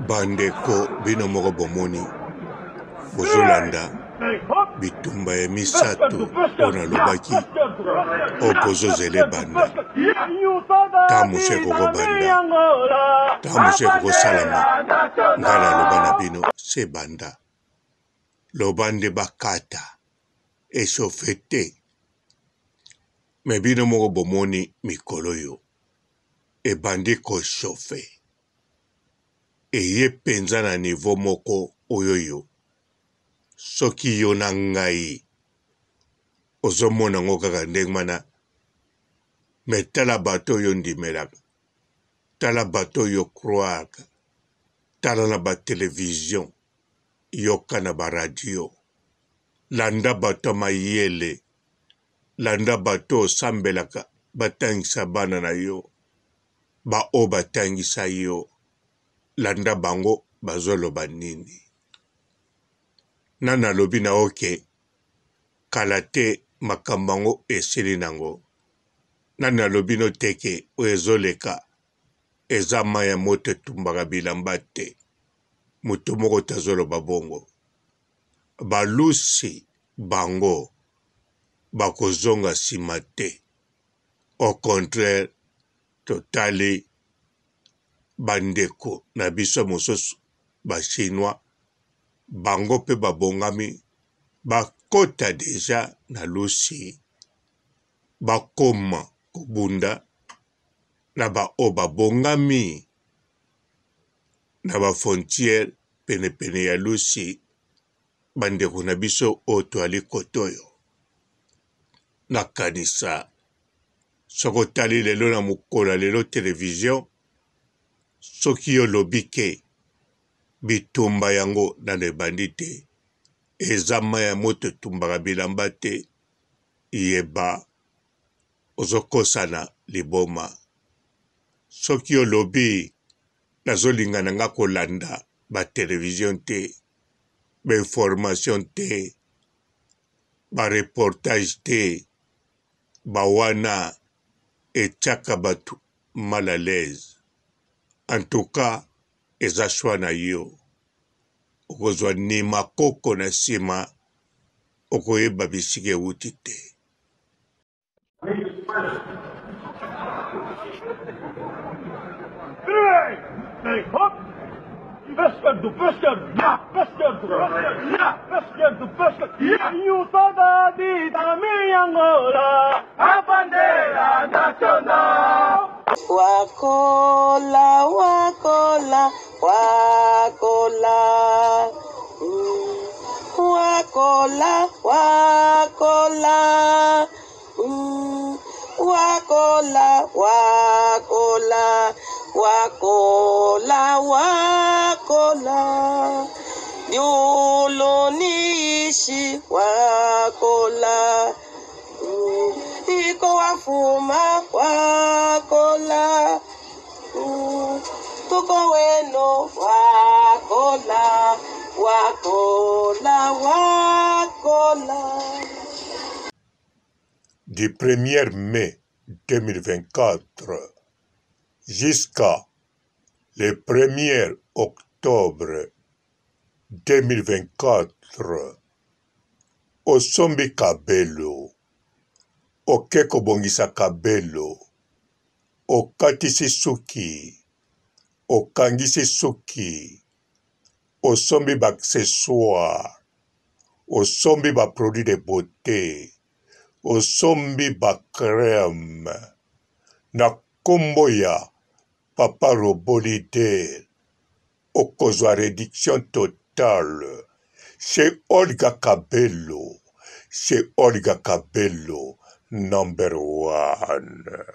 Bandeko bino moko bomoni bozolanda bitumba ya misato mpona lobaki opozozele banda ta mosu ekoko banda ta mosu ekoko salama nga na loba na bino se banda loba nde bakata eshofe te me bino moko bomoni mikolo yo ebandi koshofe eye penza na nivo moko oyo yo soki yo na ngai ozomona ngo kaka ndenge mana me tala bato oyo ndimelaka tala bato oyo croiraka tala na batelevizio yoka na baradio landa bato mayele landa bato osambelaka batangisa bana na yo bao batangisa yo landa bango bazoloba nini nana lobi na oke kala te makambo yango esili nango nana lobi no teke oyo ezoleka eza mai ya moto etumbaka bilamba te moto moko tazoloba bongo balusi bango bakozonga nsima te au contraire totali bandeko na biso mosusu bachinois bango mpe babongami bakota deja na lusi bakoma kobunda na bao babongami na bafrontiere penepene ya lusi bandeko na biso oyo toali kotoyo nakanisa soki otali lelo na mokolo lelo televizio soki yo lobi ke bitumba yango nano ebandi te eza mai ya moto etumbaka bilamba te yeba ozokosana liboma soki olobi nazolingana nga kolanda batelevizio te bainformation te bareportage te bawana etiaka bato mal à l'aise en tout cas eza shwa na yo okozwa nima koko na nsima okoyeba bisika ewuti te Wakola, wakola, wakola, wakola, wakola, wakola, wakola, wakola, wakola, yolo niishi wakola, iko wafuma wakola, tuko weno wakola, wakola, wakola. Du 1er mai 2024 jusqu'à le 1er octobre 2024 osombi kabelo oke kobongisa kabelo okatisi suki okangisi suki osombi baaccessoire osombi baproduit de beauté osombi bacrème na kombo ya papa robolide okozwa réduction totale chez Olga Kabelo chez Olga Kabelo #1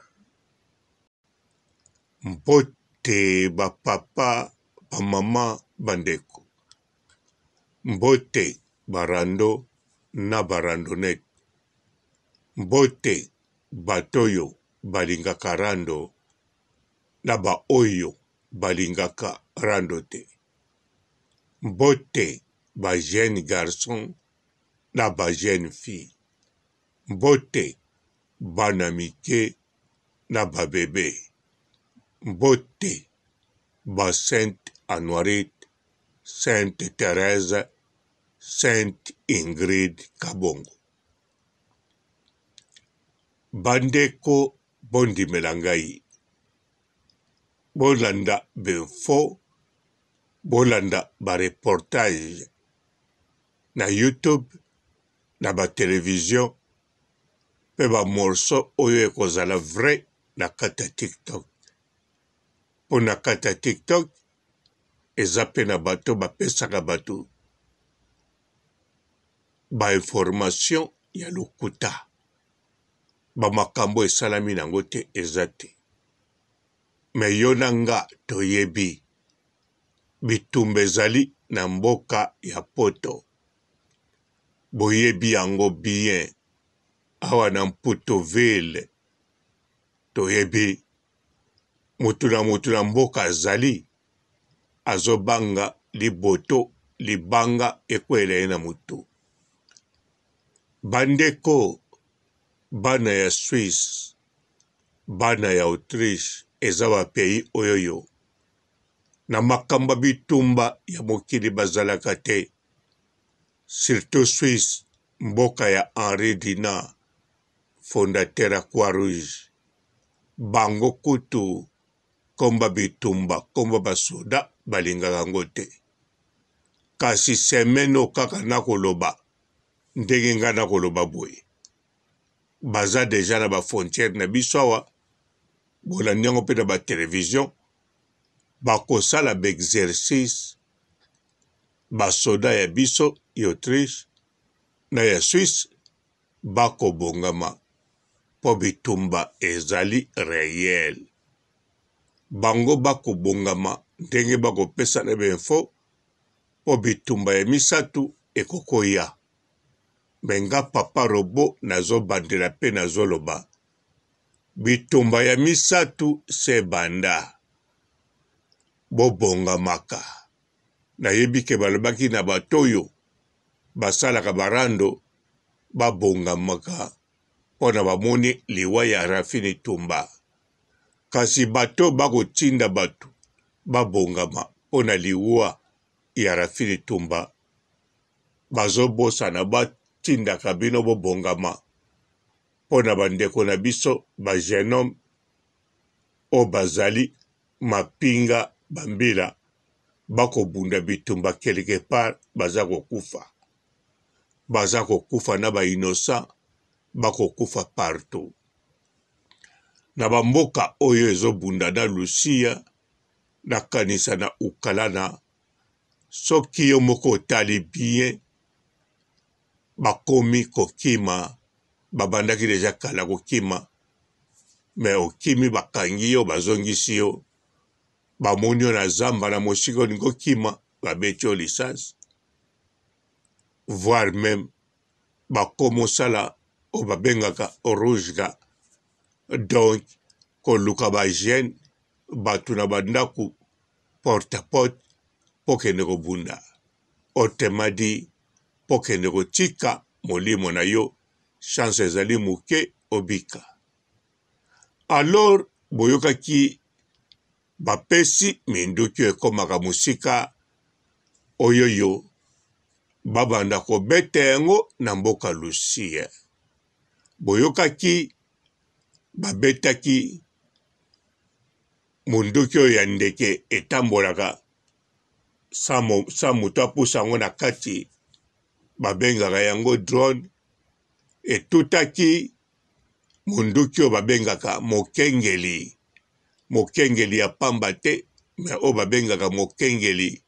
mbote bapapa bamama bandeko mbote barando na barandonete mbote batoyo balingaka rando na baoyo balingaka rando te mbote ba jeune garçon na ba jeune fille mbote bana mike na babebe mbote ba Sainte Anoirite, Sainte Thérèse, Sainte Ingrid Kabongo. Bandeko bondimela ngai, bolanda benfo, bolanda ba reportage na YouTube, na ba télévision, pe ba morceau oyo ekozala vrai na kata TikTok. Po na kata TikTok, eza pe na bato bapesaka bato ba information ya lokuta. Ba makambo esalami nango te eza te. Me yo na nga toyebi bitumba ezali na mboka ya poto. Boyebi yango bien. Awa na Mputoville toyebi mutu na mboka azali azobanga liboto libanga ekwela ye na mutu. Bandeko bana ya Suisse, bana ya Autriche, eza ba pays oyoyo na makamba bitumba ya mokili bazalaka te. Surtout Suisse, mboka ya Henri Dunant, fondateur ya Croix-Rouge. Bango kutu komba bitumba, komba basoda balingaka ngo te. Kasi semeno kaka na koloba, ndenge nga na koloba boye. Baza deja na ba frontière na biso awa, bolandi yango mpe na ba télévision, bakosala ba exercice, basoda ya biso ya Autriche na ya Suisse, bakobongama po bitumba ezali réel. Bango bakobongama ndenge bakopesa na info po bitumba ya misatu ekokoya. Menga papa robo nazo bandela pe nazo loba. Bitumba ya misatu se banda. Bobongamaka. Nayebi ke balobaki na batoyo basalaka barando babongamaka pona bamoni liwa ya Rafini Tumba. Kasi bato bakotinda bato babongama pona liwa ya Rafini Tumba. Bazobosana batindaka bino bobongama pona bandeko na biso ba jeune homme o bazali mapinga bambila bakobunda bitumba quelque part baza kokufa. Baza kokufa na ba innocent bakokufa partout. Na bamboka oyo ezobunda na Lucia, na kanisa na Ukalana, soki yo moko otali bien, bakomi kokima, babandaki deja kala kokima, me okimi bakangi yo bazongisi yo, bamoni yo na zamba na mosika olingo kima, babeti yo lisasi. Voire même, bakomosala o babengaka rouge. Donc, koluka ba jeune, batu na bandaku, porte à porte, pokende kobunda. Otemadi, pokende kotika, molimo na yo, chance ezali muke, obika. Alors, boyokaki, bapesi, minduki ekomaka musika, oyoyo, babanda kobete yango na mboka Lucia. Boyokaki, babetaki munduki oyo ya ndeke etambolaka sa moto apusa yango na kati, babengaka yango drone, etutaki munduki oyo babengaka mokengeli, mokengeli ya pamba te, me oyo babengaka mokengeli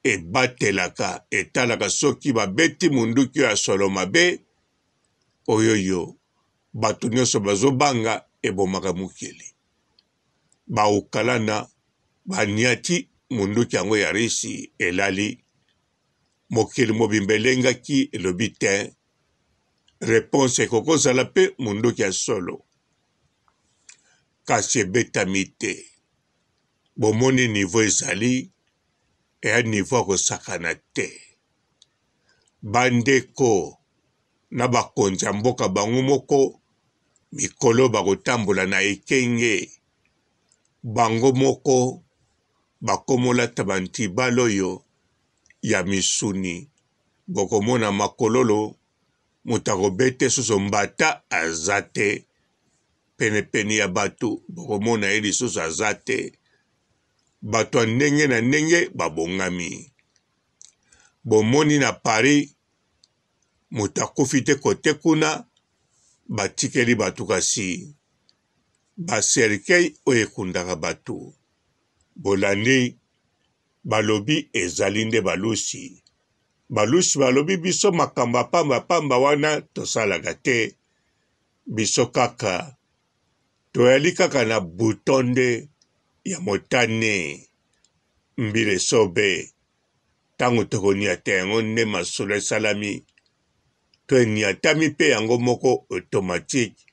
ebatelaka, etalaka soki babeti munduki oyo ya solo mabe, oyoyo bato nyonso bazobanga ebomaka mokili. Baukalana baniati munduki yango ya risi elali, mokili mobimba elengaki elobi te, réponse ekokozala pe munduki ya solo. Kasi ebetami te. Bomoni niveau ezali, eya niveau akosakana te. Bandeko na bakonzi ya mboka bango moko, mikolo bakotambola na ekenge, bango moko bakomola tabanti baloyo ya misuni. Bokomona makololo mutakobete suso mbata azate. Pene ya batu bokomona eli suso azate. Batu ndenge na ndenge babongami. Bomoni na Paris mutakufi te kote kuna batikeli batu kasi. Baserikei oyo ekundaka batu. Bolandi balobi ezali nde balusi. Balusi balobi biso makambo pamba wana tosalaka te. Biso kaka toyali kaka na butonde ya motane mbile sobe. Tango tokonia te yango nde masolo esalami. Toniatami pe yango moko automatique.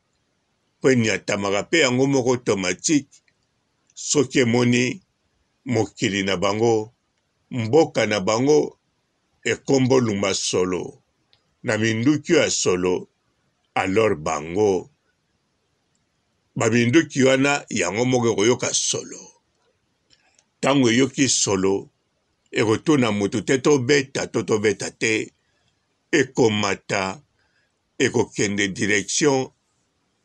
Po niatamaka pe yango moko automatique. Soki emoni mokili na bango, mboka na bango ekombo lumba solo. Na minduki ya solo, alors bango. Baminduki wana yango moko koyoka solo. Tango yoki solo, ekotuna mutu te tobeta te. Ekomata, ekokende direction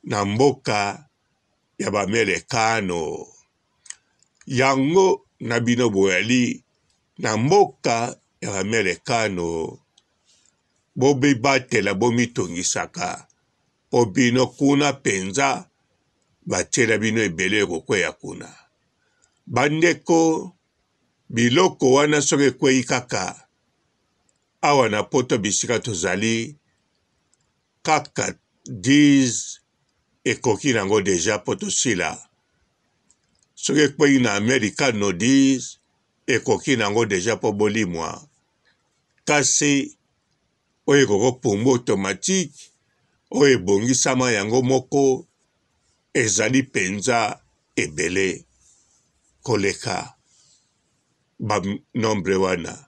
na mboka ya bamelekano. Yango na bino boyali na mboka ya bamelekano. Bobibatela bomitongisaka. Po bino kuna penza batiela bino ebele kokweya kuna. Bandeko biloko wana soki ekweyi kaka. Awa na poto bisika tozali kaka 10 ekoki nango deja poto sila. Soki ekweyi na Amerika no 10 ekoki nango deja po bolimwa. Kasi oyo ekokopumbu automatique oyo ebongisama yango moko ezali penza ebele koleka ba nombre wana.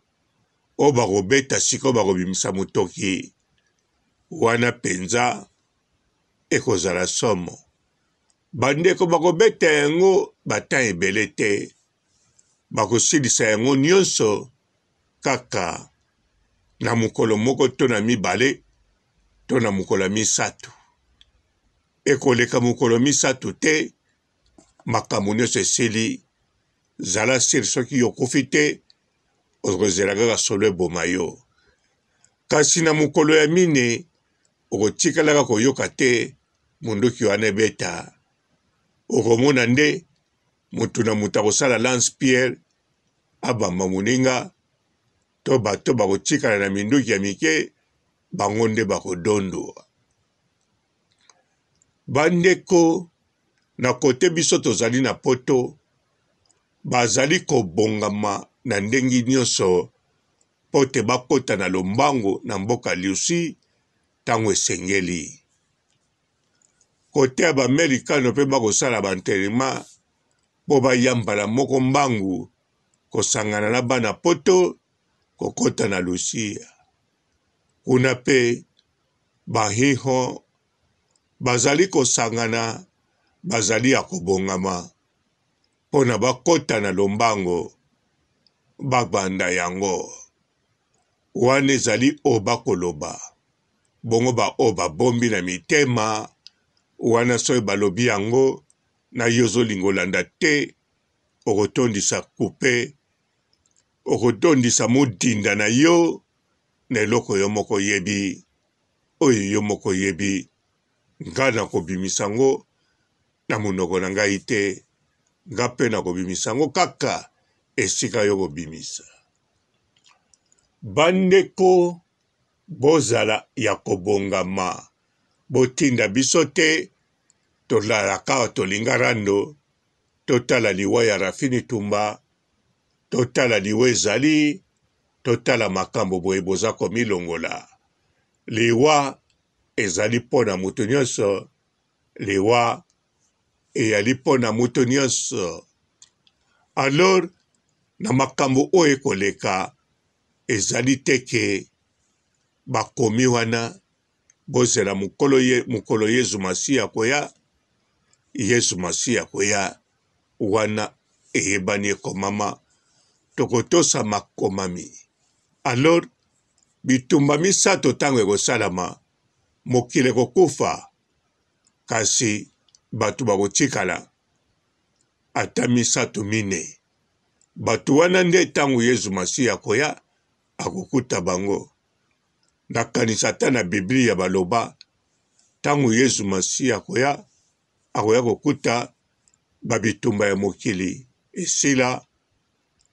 O bakobeta siko bakobimisa mutoki wana penza ekozala somo. Bandeko bakobeta yango bata ebele te. Bakosilisa yango nyonso kaka na mukolo moko to na mibale to na mukolo misatu. Ekoleka mukolo misatu te makambo nyonso esili. Zala siri soki yokufi te okozela kaka solo eboma yo. Kasi na mukolo ya mine okotikalaka koyoka te munduki wana ebeta. Okomona nde mutu na mutu akosala lance pierre abamba muninga to bato bakotikala na minduki ya mike bango nde bakodondo. Bandeko na kote biso tozali na poto bazali kobongama na ndengi nyonso pote bakota na lombango na mboka liusi tango esengeli. Kote ya bamerikano pe bakosala banterema po bayambala moko mbangu kosangana na bana poto kokota na Lusia. Kuna pe bahiho bazali kosangana bazali ya kobongama pona bakota na lombango babanda yango. Wane ezali o bakoloba bongo ba o babombi na mitema. Wana soki balobi yango na yozo lingolanda te okotondisa kupe okotondisa modinda na yo na eloko yo moko yebi oyo yo moko yebi. Nga na kobimisa ngo na munoko na ngai te. Nga pe na kobimisa ngo kaka esika yo kobimisa. Bandeko bozala ya kobongama. Botinda biso te tolalaka tolinga rando. Totala liwa ya Rafini Tumba. Totala liwa ezali. Totala makambo boye boza komilongola. Liwa ezali pona mutu nyonso. Liwa eyali pona mutu nyonso. Alors na makambo oyo ekoleka ezali teke bakomi wana bozela mukolo Yesu Masiya koya. Yesu Masiya koya wana eyebani ekomama tokotosa makomami. Alors, bitumba misato tango ekosalama, mokili kokufa, kasi batu bakotikala ata misato mine. Batu wana nde tango Yesu Masiya akoya akokuta bango. Nakanisa ata na Biblia baloba tango Yesu Masiya akoya kokuta babitumba ya mokili esila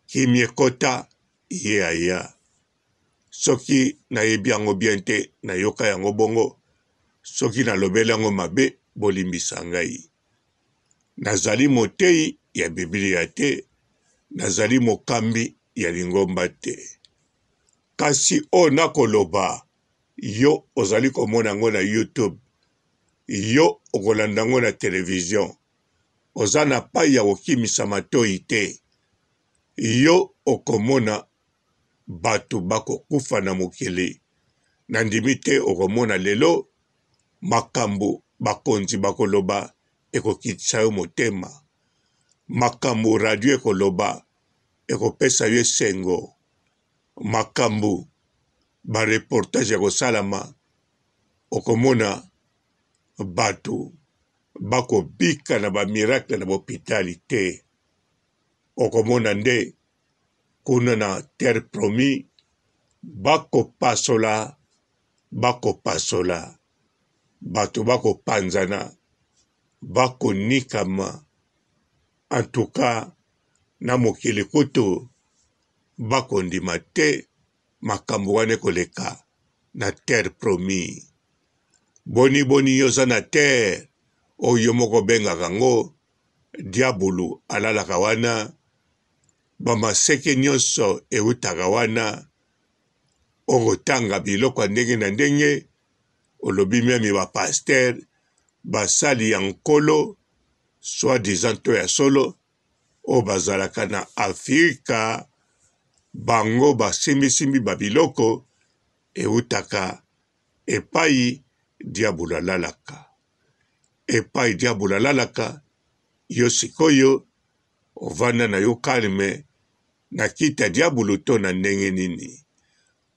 kimi ekota ye aya. Soki nayebi yango bien te nayoka yango bongo, soki nalobeli yango mabe bolimbisa ngai. Nazali motei ya Biblia te, nazali mokambi ya lingomba te. Kasi o nakoloba, yo ozali komona yango na YouTube, yo okolanda yango na television, oza na pai ya kokimisa matoi te, yo okomona batu bakokufa na mokili. Nandimi te okomona lelo makambo bakonzi bakoloba ekokitisa yo motema. Makambo radio ekoloba ekopesa yo esengo. Makambo bareportage ya kosalama okomona batu bakobika na bamiracle na bopitali te. Okomona nde kuna na terre promis bakopasola batu bakopanzana bakonikama. En tout cas na mokili kutu bakondima te makambo wana koleka na terre promis. Boni yoza na terre oyo moko bengaka ngo diabulu alalaka wana, bamaseke nyonso eutaka wana, okotanga biloko ya ndenge na ndenge, olobi memi bapaster basali ya nkolo soi-disant to ya solo o bazalaka na Afrika, bango basimbisimbi babiloko eutaka epai diabulu alalaka. Epai diabulu alalaka, yo sikoyo ovanda na yo kalme na kita diabulu to na ndenge nini.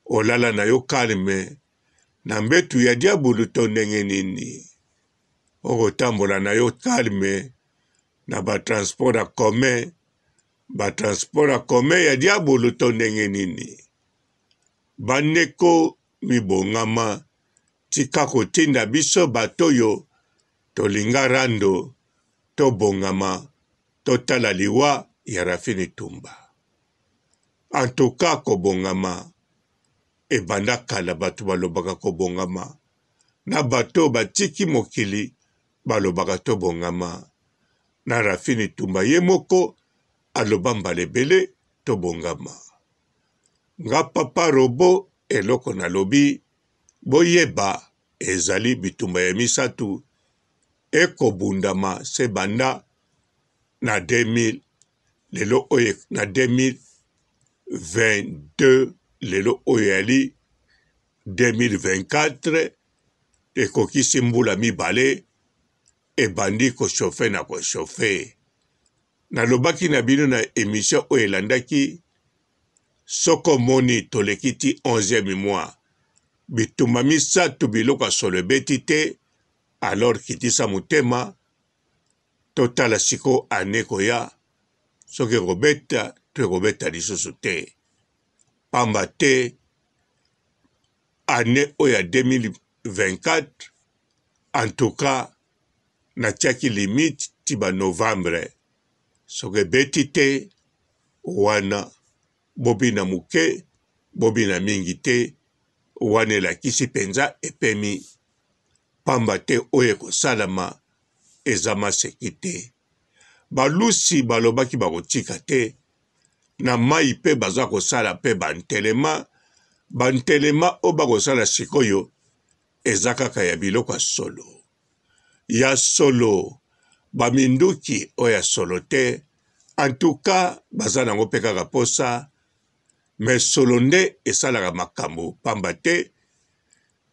Olala na yo kalme na mbetu ya diabulu to ndenge nini. Okotambola na yo kalme na batransport a commun ya diabulu to ndenge nini. Bandeko mibongama, tika kotinda biso batoyo tolinga rando to bongama totala liwa ya Rafini Tumba. En tout cas kobongama ebanda kala batu balobaka kobongama, na bato batiki mokili balobaka to bongama. Na Rafini Tumba ye moko aloba mbala ebele to bongama. Nga papa Robo eloko nalobi boyeba ezali bitumba ya misatu ekobundama se banda na 2000 lelo oye na 2022 lelo oye ali 2024 ekokisi mbula mibale ebandi koshofe na koshofe. Nalobaki na bino na emission oyo elandaki, soko moni tolekiti 11e mois bitumba misatu biloko ya solo ebeti te, alors kitisa motema totala siko ane koya soki ekobeta to ekobeta lisusu te. Pamba te ane oyo ya 2024 en tout cas natiaki limite ti ba novembre. Soki ebeti te wana bobina muke bobina mingi te, wana elakisi penza epemi. Pamba te oyo ekosalama eza maseki te. Balusi balobaki bakotika te, na mai pe baza kosala pe bantelema o bakosala sikoyo eza kaka ya biloko ya solo. Ya solo baminduki oyo ya solo te. En tout cas baza nango pe kaka posa, mais solo nde esalaka makambo. Pamba te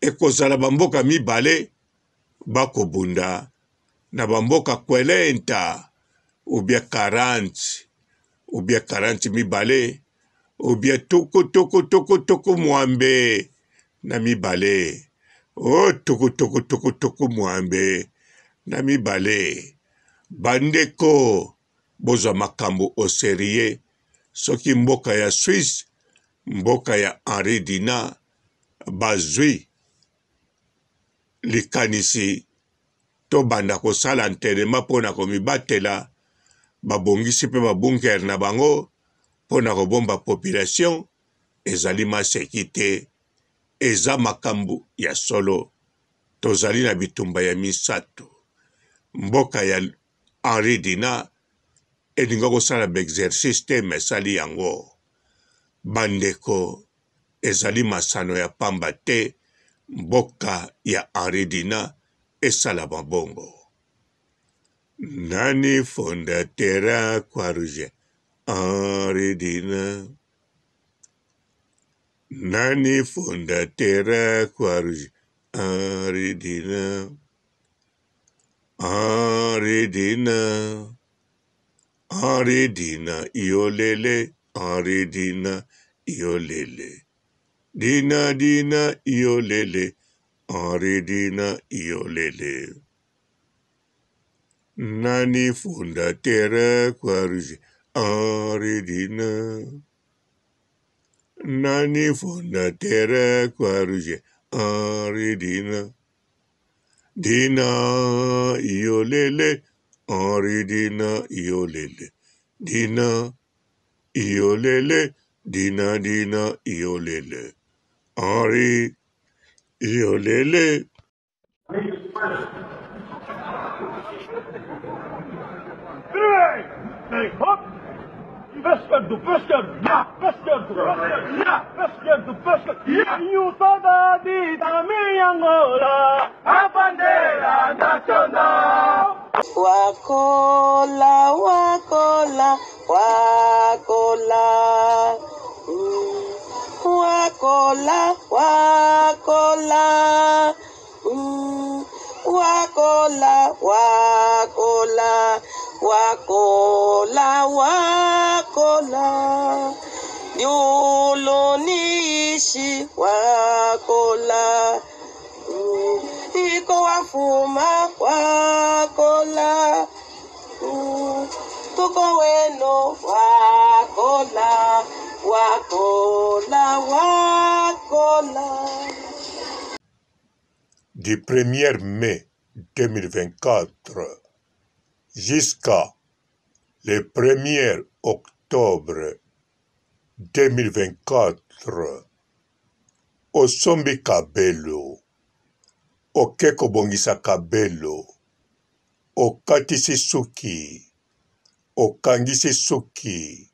ekozala bamboka mibale bakobunda na bamboka kwelenta ubia 40 mibale ou bien toko mwambe na mibale. Oh toko mwambe na mibale. Bandeko boza makambo oserie soki mboka ya Suisse, mboka ya Henri Dina bazwi likanisi to banda kosala ntelema pona komibatela babongisi pe babunker na bango pona kobomba population ezali maseki te eza makambo ya solo tozali na bitumba ya misato mboka ya Henri Dina elinga kosala baexercice te mesali yango bandeko ezali masano ya pamba te mboka ya Henri Dina esala mabongo. Nani fondatera Croix-Rouge? Henri Dina. Nani fondatera Croix-Rouge? Henri Dina. Henri Dina. Henri Dina iolele. Henri Dina iolele. Dina iolele. Henri Dina iolele. Nani fondatera Croix-Rouge? Henri Dina. Nani fondatera Croix-Rouge? Henri Dina. Dina iolele. Henri Dina iolele. Dina iolele. Dina iolele. Henri iolele. Wakola, wakola, wakola. Wakola, wakola. Wakola, wakola. Wakola, wakola. Yolo nishi wakola. Iko wafuma wakola. Tuko weno wakola. Wakola, wakola. Du 1er mai 2024 jusqu'à le 1er octobre 2024 osombi kabelo okeko bongisa kabelo okatisi suki okangisi suki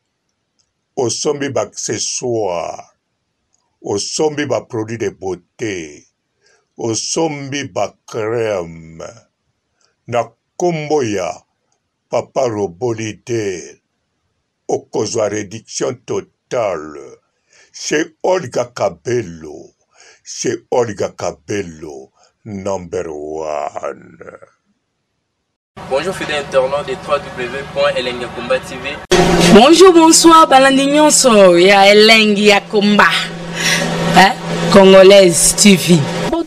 osombi ba-accessoire osombi ba-produit de beauté osombi ba-crème na kombo ya Papa Robolide okozwa réduction totale chez Olga Kabelo, chez Olga Kabelo, number 1. Bonjour fidèles internautes de www.elengiakomba TV. Bonjour, bonsoir, balandi nyonso ya Elengi ya Komba, Congolaise TV.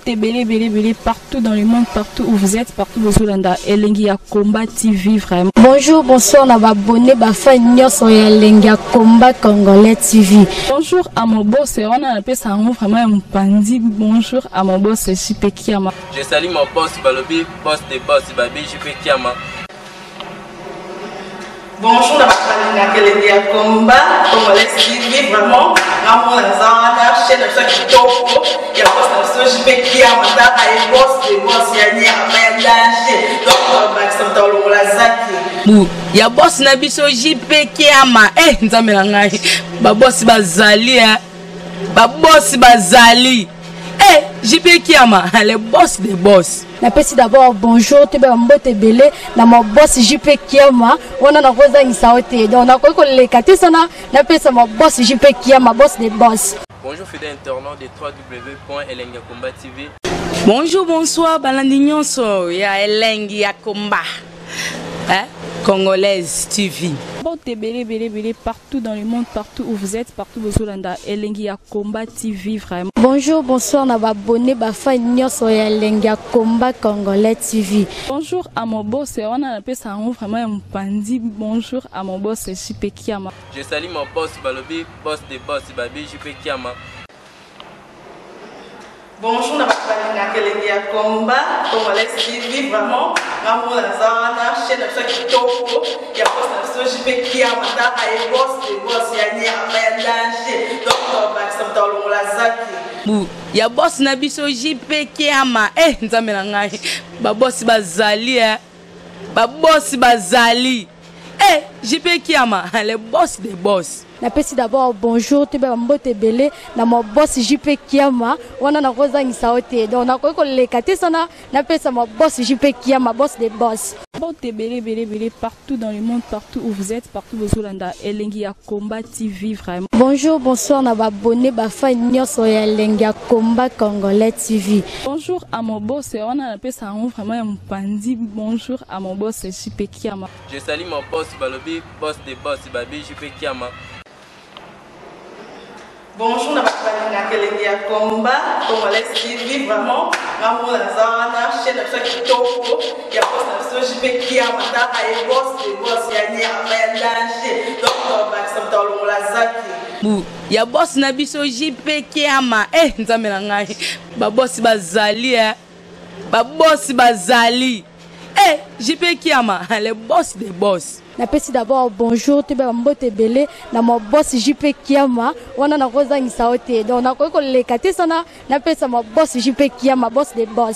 Belé partout dans le monde, partout où vous êtes, partout où vous êtes, Elengi ya Komba TV vraiment. Bonjour, bonsoir, na abonné ba fan nyonso ya Elengi ya Komba Congolais TV. Bonjour à mon boss, on a appelé ça vraiment un pandi. Bonjour à mon boss JP Kiama. Je salue mon boss Balobi, boss des boss Babi JP Kiama. Bonjour la Elengi ya Komba Congolais TV vraiment. Ramon Zana, chaîne de chaque topo, il y a boss de JP Kiama, et boss de boss yani amayandage. Donc on va s'entendre le lazaki. Ya boss na biso JP Kiama, nzambe na ngai. Ba boss bazali ba boss bazali. JP Kiama, le boss des boss. Napesi d'abord bonjour, tebe mbote belé na mo boss JP Kiama, on a rosa isaote. Donc na ko le katisa na pesa mo boss JP Kiama, boss des boss. Bonjour fidèles internautes de www.elengiakomba TV. Bonjour, bonsoir, balandi nyonso ya Elengi ya Komba, Congolaise TV. Bon, belé, partout dans le monde, partout où vous êtes, partout où vous êtes, Elengi ya Combat TV, vraiment. Bonjour, bonsoir, na abonné, bafa nyonso ya Elengi ya Combat Congolais TV. Bonjour à mon boss, on a appelé ça vraiment un pandi. Bonjour à mon boss, JP Kiama. Je salue mon boss Balobi, boss des boss, Babi JP Kiama. Bonjour, na bakalina Elengi ya Combat Congolais TV, vraiment. Maman la zana, chaîne de chaque kitoko, ya boss na JP Kiama, ta ay boss des boss ya ni ya danger. Donc ba ça dans la zaki. Bu ya boss na biso JP Kiama. Nzambe na ngai. Ba boss bazali ba boss bazali. JP Kiama, le boss des boss. Napesi d'abord bonjour, tu peux mbote belé na mon boss JP Kiama, wana na kozangisa ote. Donc na ko lekate sana, napesa mon boss JP Kiama, boss des boss. Bon, belé, partout dans le monde, partout où vous êtes, partout où vous êtes, Elengi ya Combat TV, vraiment. Bonjour, bonsoir, na abonné, bafa nyonso ya Elengi ya Combat Congolais TV. Bonjour à mon boss, on a appelé ça vraiment un pandi. Bonjour à mon boss, JP Kiama. Je salue mon boss Balobi, boss des boss, Babi JP Kiama. Bonjour, na bakalina Elengi ya Combat Congolais TV, vraiment. Maman la zana, chaîne de chaque kitoko, ya boss na JP Kiama, ta ay boss des boss ya ni ya danger. Donc ba ça dans la zaki. Bu ya boss na biso JP Kiama. Nzambe na ngai. Ba boss bazali ba boss bazali. JP Kiama, le boss des boss. Napesi d'abord bonjour, tu peux mbote belé na mon boss JP Kiama, wana na kozangisa ote. Donc na ko lekate sana, napesa mon boss JP Kiama, boss des boss.